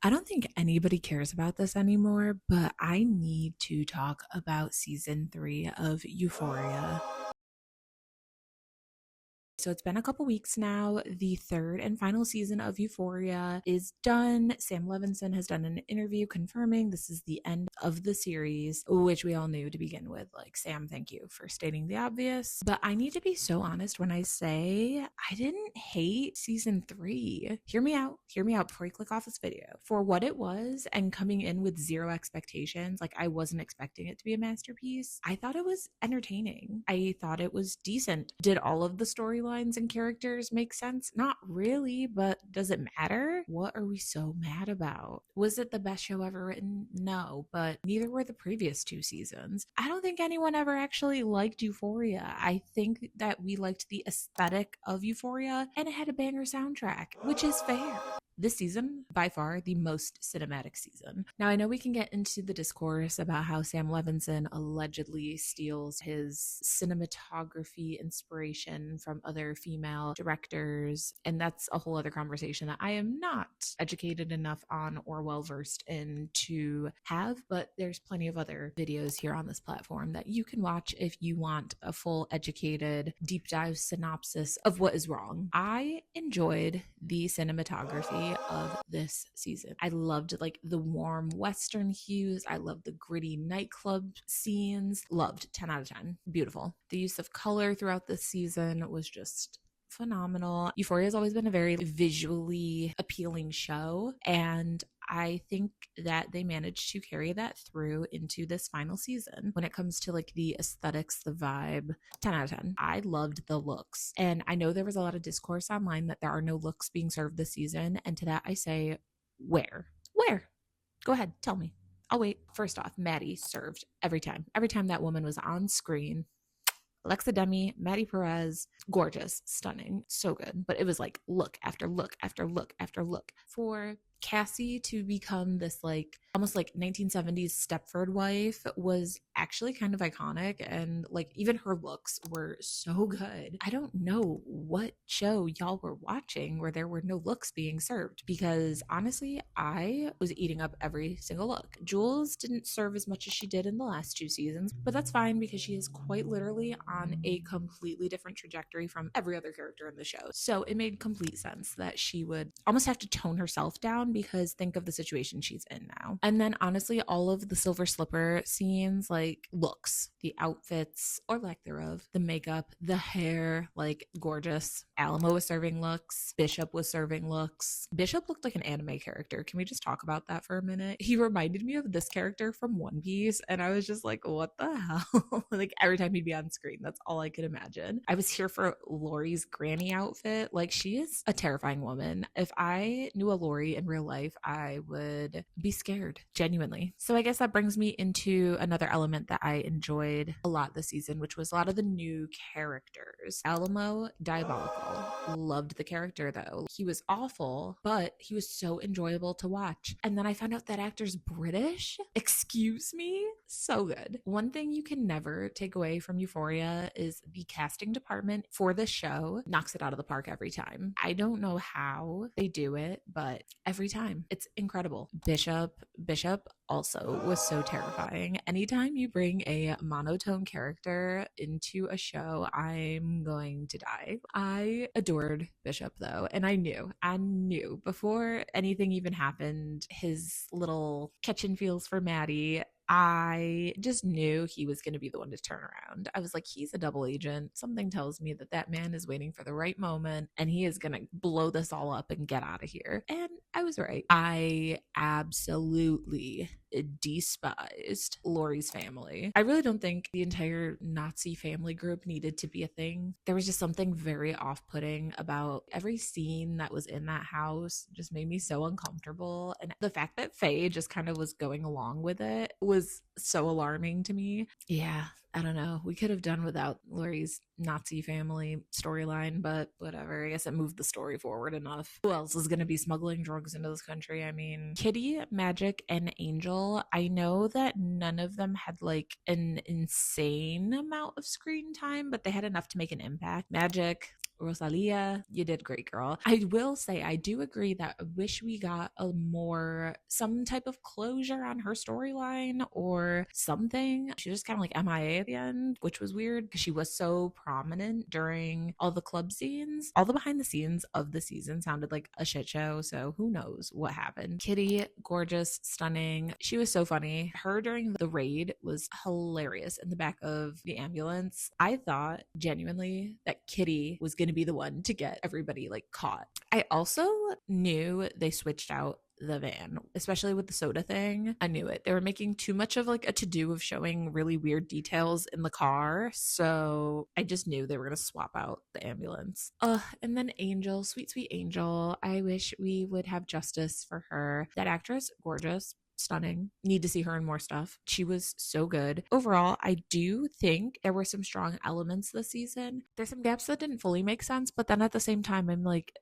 I don't think anybody cares about this anymore, but I need to talk about season 3 of Euphoria. So it's been a couple weeks now. The third and final season of Euphoria is done. Sam Levinson has done an interview confirming this is the end of the series, which we all knew to begin with. Like, Sam, thank you for stating the obvious. But I need to be so honest when I say I didn't hate season 3. Hear me out. Hear me out before you click off this video. For what it was and coming in with zero expectations, like I wasn't expecting it to be a masterpiece. I thought it was entertaining. I thought it was decent. Did all of the storylines and characters make sense? Not really, but does it matter? What are we so mad about? Was it the best show ever written? No, but neither were the previous 2 seasons. I don't think anyone ever actually liked Euphoria. I think that we liked the aesthetic of Euphoria and it had a banger soundtrack, which is fair. This season, by far, the most cinematic season. Now, I know we can get into the discourse about how Sam Levinson allegedly steals his cinematography inspiration from other female directors, and that's a whole other conversation that I am not educated enough on or well versed in to have, but there's plenty of other videos here on this platform that you can watch if you want a full educated deep dive synopsis of what is wrong. I enjoyed the cinematography of this season. I loved like the warm Western hues. I loved the gritty nightclub scenes. Loved 10 out of 10. Beautiful. The use of color throughout this season was just phenomenal. Euphoria has always been a very visually appealing show, and I think that they managed to carry that through into this final season. When it comes to like the aesthetics, the vibe, 10 out of 10. I loved the looks. And I know there was a lot of discourse online that there are no looks being served this season. And to that I say, where? Where? Go ahead, tell me. I'll wait. First off, Maddie served every time. Every time that woman was on screen, Alexa Demi, Maddie Perez, gorgeous, stunning, so good. But it was like look after look after look after look. For Cassie to become this like almost like 1970s Stepford wife was actually kind of iconic, and like even her looks were so good. I don't know what show y'all were watching where there were no looks being served, because honestly I was eating up every single look. Jules didn't serve as much as she did in the last 2 seasons, but that's fine because she is quite literally on a completely different trajectory from every other character in the show. So it made complete sense that she would almost have to tone herself down, because think of the situation she's in now. And then honestly, all of the silver slipper scenes, like looks, the outfits or lack thereof, the makeup, the hair, like gorgeous. Alamo was serving looks. Bishop was serving looks. Bishop looked like an anime character. Can we just talk about that for a minute? He reminded me of this character from One Piece, and I was just like, what the hell? Like every time he'd be on screen, that's all I could imagine. I was here for Lori's granny outfit. Like, she is a terrifying woman. If I knew a Lori in real life, I would be scared, genuinely. So I guess that brings me into another element that I enjoyed a lot this season, which was a lot of the new characters. Alamo, diabolical. Loved the character though. He was awful, but he was so enjoyable to watch. And then I found out that actor's British. Excuse me? So good. One thing you can never take away from Euphoria is the casting department for this show knocks it out of the park every time. I don't know how they do it, but every time it's incredible. Bishop also was so terrifying. Anytime you bring a monotone character into a show, I'm going to die. I adored Bishop though, and I knew before anything even happened, his little kitchen feels for Maddie, I just knew he was going to be the one to turn around. I was like, he's a double agent. Something tells me that that man is waiting for the right moment and he is going to blow this all up and get out of here. And I was right. I absolutely despised Lori's family. I really don't think the entire Nazi family group needed to be a thing. There was just something very off-putting about every scene that was in that house. Just made me so uncomfortable. And the fact that Faye just kind of was going along with it was so alarming to me. Yeah, I don't know. We could have done without Lori's Nazi family storyline, but whatever. I guess it moved the story forward enough. Who else is going to be smuggling drugs into this country? I mean, Kitty, Magic, and Angel. I know that none of them had like an insane amount of screen time, but they had enough to make an impact. Magic, Rosalia, you did great, girl. I will say, I do agree that I wish we got some type of closure on her storyline or something. She just kind of like MIA at the end, which was weird because she was so prominent during all the club scenes. All the behind the scenes of the season sounded like a shit show, so who knows what happened. Kitty, gorgeous, stunning. She was so funny. Her during the raid was hilarious in the back of the ambulance. I thought genuinely that Kitty was going to be the one to get everybody like caught. I also knew they switched out the van, especially with the soda thing. I knew it. They were making too much of like a to-do of showing really weird details in the car. So I just knew they were going to swap out the ambulance. And then Angel, sweet, sweet Angel. I wish we would have justice for her. That actress, gorgeous, stunning. Need to see her in more stuff. She was so good. Overall, I do think there were some strong elements this season. There's some gaps that didn't fully make sense, but then at the same time, I'm like,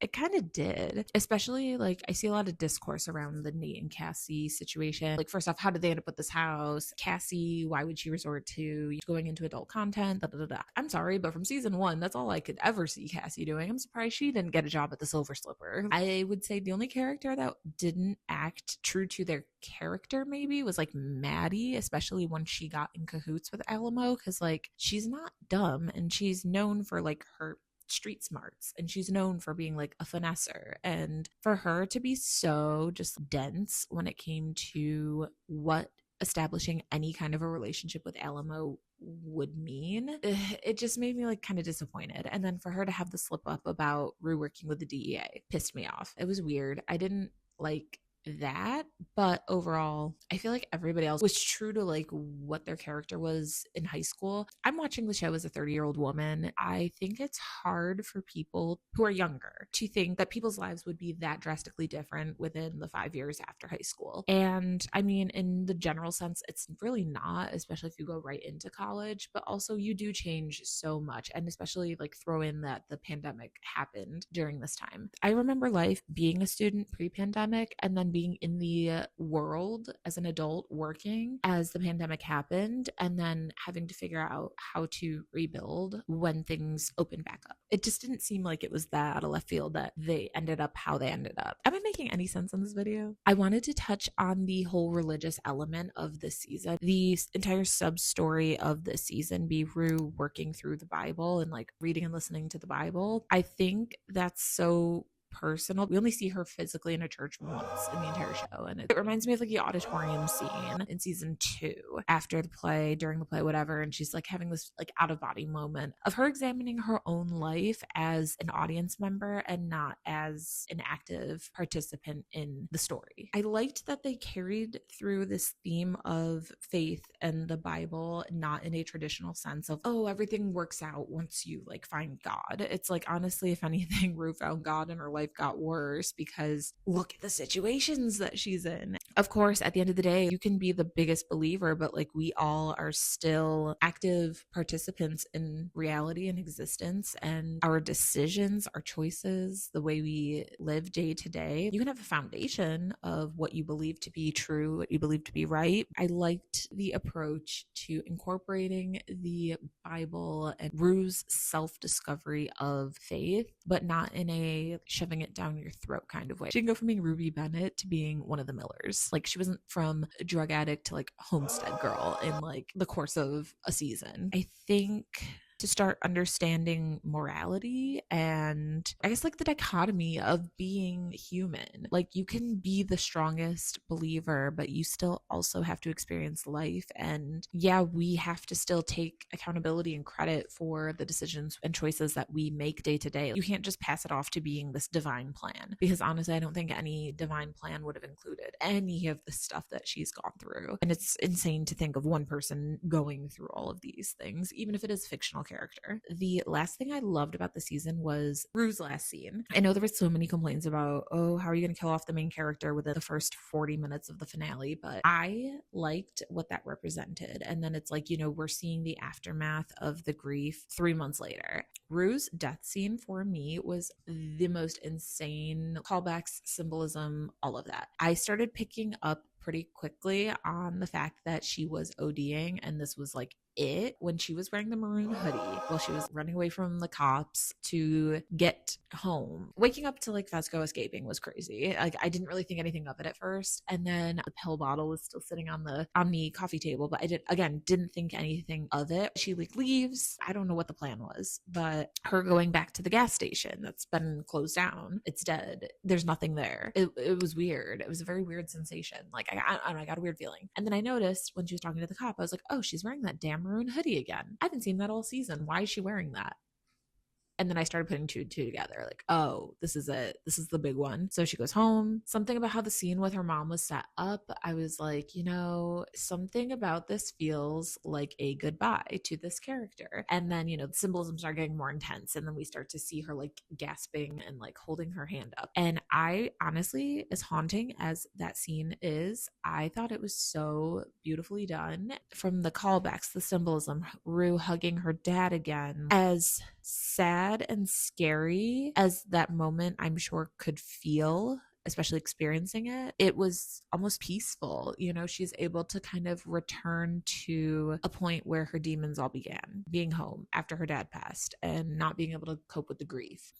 it kind of did. Especially like I see a lot of discourse around the Nate and Cassie situation. Like, first off, how did they end up with this house? Cassie, why would she resort to going into adult content? Da, da, da, da. I'm sorry, but from season 1, that's all I could ever see Cassie doing. I'm surprised she didn't get a job at the Silver Slipper. I would say the only character that didn't act true to their character maybe was like Maddie, especially when she got in cahoots with Alamo, because like she's not dumb and she's known for like her street smarts and she's known for being like a finesser, and for her to be so just dense when it came to what establishing any kind of a relationship with Alamo would mean, it just made me like kind of disappointed. And then for her to have the slip up about Rue working with the DEA pissed me off. It was weird. I didn't like that, but overall I feel like everybody else was true to like what their character was in high school. I'm watching the show as a 30-year-old woman. I think it's hard for people who are younger to think that people's lives would be that drastically different within the 5 years after high school. And I mean, in the general sense, it's really not, especially if you go right into college, but also you do change so much. And especially like throw in that the pandemic happened during this time. I remember life being a student pre-pandemic and then being in the world as an adult working as the pandemic happened, and then having to figure out how to rebuild when things opened back up. It just didn't seem like it was that out of left field that they ended up how they ended up. Am I making any sense in this video? I wanted to touch on the whole religious element of this season. The entire sub story of this season be Rue working through the Bible and like reading and listening to the Bible. I think that's so personal. We only see her physically in a church once in the entire show, and it reminds me of like the auditorium scene in season 2 after the play, during the play, whatever, and she's like having this like out of body moment of her examining her own life as an audience member and not as an active participant in the story. I liked that they carried through this theme of faith and the Bible, not in a traditional sense of, oh, everything works out once you like find God. It's like, honestly, if anything, Rue found God in her life got worse because look at the situations that she's in. Of course, at the end of the day, you can be the biggest believer, but like we all are still active participants in reality and existence, and our decisions, our choices, the way we live day to day. You can have a foundation of what you believe to be true, what you believe to be right. I liked the approach to incorporating the Bible and Rue's self-discovery of faith, but not in a shoving it down your throat kind of way. She can go from being Ruby Bennett to being one of the Millers. Like she wasn't from drug addict to like homestead girl in like the course of a season. I think to start understanding morality and I guess like the dichotomy of being human. Like you can be the strongest believer, but you still also have to experience life. And yeah, we have to still take accountability and credit for the decisions and choices that we make day to day. You can't just pass it off to being this divine plan, because honestly, I don't think any divine plan would have included any of the stuff that she's gone through. And it's insane to think of one person going through all of these things, even if it is fictional character. The last thing I loved about the season was Rue's last scene. I know there were so many complaints about, oh, how are you going to kill off the main character within the first 40 minutes of the finale? But I liked what that represented. And then it's like, you know, we're seeing the aftermath of the grief 3 months later. Rue's death scene for me was the most insane callbacks, symbolism, all of that. I started picking up pretty quickly on the fact that she was ODing and this was like it when she was wearing the maroon hoodie while she was running away from the cops to get home. Waking up to like Fesco escaping was crazy. Like I didn't really think anything of it at first. And then the pill bottle was still sitting on the coffee table, but I didn't think anything of it. She like leaves. I don't know what the plan was, but her going back to the gas station that's been closed down. It's dead. There's nothing there. It was weird. It was a very weird sensation. Like I don't know, I got a weird feeling. And then I noticed when she was talking to the cop, I was like, oh, she's wearing that damn maroon hoodie again. I haven't seen that all season. Why is she wearing that? And then I started putting two and two together, like, oh, this is it. This is the big one. So she goes home. Something about how the scene with her mom was set up, I was like, something about this feels like a goodbye to this character. And then, the symbolism started getting more intense. And then we start to see her like gasping and like holding her hand up. And I honestly, as haunting as that scene is, I thought it was so beautifully done. From the callbacks, the symbolism, Rue hugging her dad again, as sad and scary as that moment I'm sure could feel, especially experiencing it, it was almost peaceful. She's able to kind of return to a point where her demons all began, being home after her dad passed and not being able to cope with the grief.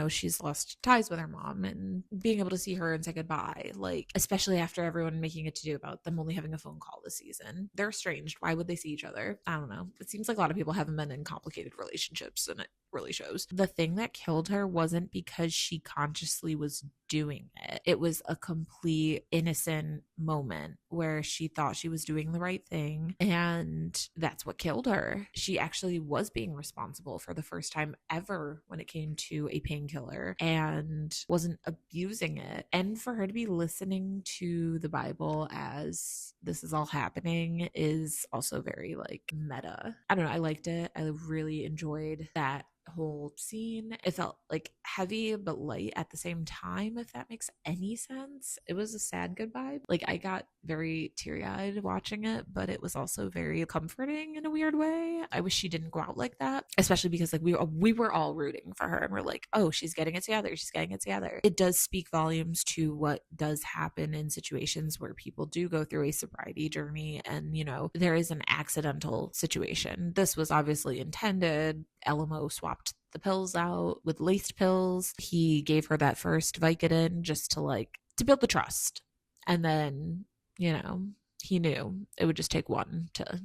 She's lost ties with her mom, and being able to see her and say goodbye, like, especially after everyone making it to do about them only having a phone call this season. They're estranged. Why would they see each other? I don't know. It seems like a lot of people haven't been in complicated relationships, and it really shows. The thing that killed her wasn't because she consciously was doing it. It was a complete innocent moment where she thought she was doing the right thing, and that's what killed her. She actually was being responsible for the first time ever when it came to a painkiller and wasn't abusing it. And for her to be listening to the Bible as this is all happening is also very like meta. I don't know. I liked it. I really enjoyed that whole scene. It felt like heavy but light at the same time, if that makes any sense. It was a sad goodbye. Like I got very teary-eyed watching it, but it was also very comforting in a weird way. I wish she didn't go out like that, especially because like we were all rooting for her and we're like, oh, she's getting it together. She's getting it together. It does speak volumes to what does happen in situations where people do go through a sobriety journey and, there is an accidental situation. This was obviously intended. Elmo swapped the pills out with laced pills. He gave her that first Vicodin just to build the trust. And then, he knew it would just take one to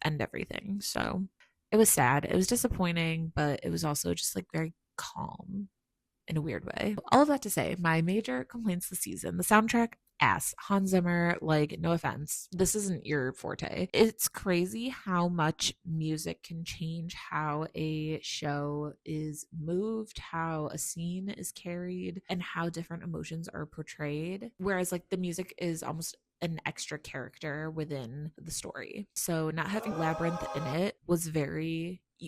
end everything. So it was sad. It was disappointing, but it was also just like very calm in a weird way. All of that to say, my major complaints this season, the soundtrack, ass. Hans Zimmer, like, no offense, this isn't your forte. It's crazy how much music can change how a show is moved, how a scene is carried, and how different emotions are portrayed. Whereas like the music is almost an extra character within the story. So not having Labyrinth in it was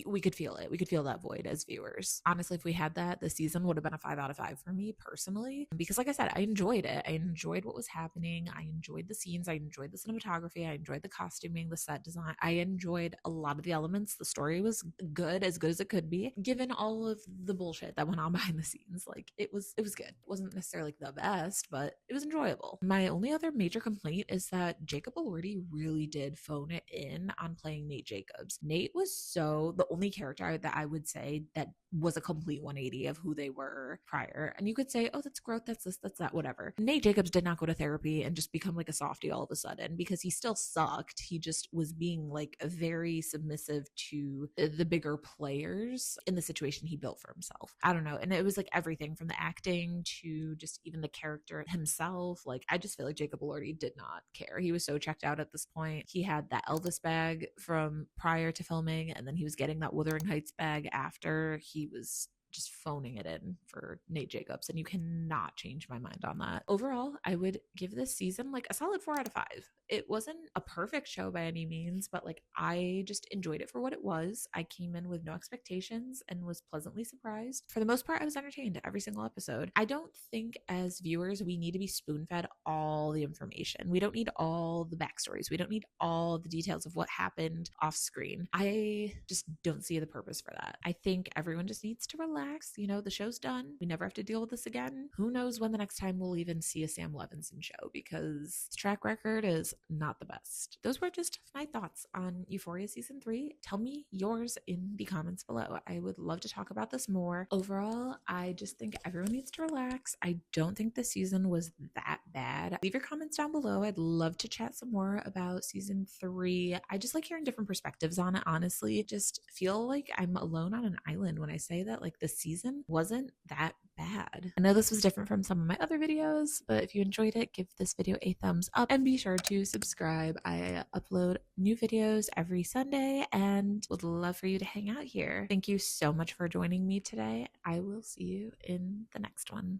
we could feel it. We could feel that void as viewers. Honestly, if we had that, the season would have been a 5 out of 5 for me personally. Because like I said, I enjoyed it. I enjoyed what was happening. I enjoyed the scenes. I enjoyed the cinematography. I enjoyed the costuming, the set design. I enjoyed a lot of the elements. The story was good as it could be, given all of the bullshit that went on behind the scenes. Like it was good. It wasn't necessarily like the best, but it was enjoyable. My only other major complaint is that Jacob Elordi really did phone it in on playing Nate Jacobs. Nate was the only character that I would say that was a complete 180 of who they were prior. And you could say, oh, that's growth, that's this, that's that, whatever. Nate Jacobs did not go to therapy and just become like a softie all of a sudden, because he still sucked. He just was being like very submissive to the bigger players in the situation he built for himself. I don't know. And it was like everything from the acting to just even the character himself. Like I just feel like Jacob Elordi did not care. He was so checked out at this point. He had that Elvis bag from prior to filming, and then he was getting that Wuthering Heights bag after. He was just phoning it in for Nate Jacobs, and you cannot change my mind on that. Overall, I would give this season like a solid 4 out of 5. It wasn't a perfect show by any means, but like I just enjoyed it for what it was. I came in with no expectations and was pleasantly surprised. For the most part, I was entertained every single episode. I don't think as viewers we need to be spoon-fed all the information. We don't need all the backstories. We don't need all the details of what happened off screen. I just don't see the purpose for that. I think everyone just needs to relax relax. You know, the show's done. We never have to deal with this again. Who knows when the next time we'll even see a Sam Levinson show, because his track record is not the best. Those were just my thoughts on Euphoria season 3. Tell me yours in the comments below. I would love to talk about this more. Overall, I just think everyone needs to relax. I don't think the season was that bad. Leave your comments down below. I'd love to chat some more about season 3. I just like hearing different perspectives on it, honestly. Just feel like I'm alone on an island when I say that, like, the season wasn't that bad. I know this was different from some of my other videos, but if you enjoyed it, give this video a thumbs up and be sure to subscribe. I upload new videos every Sunday and would love for you to hang out here. Thank you so much for joining me today. I will see you in the next one.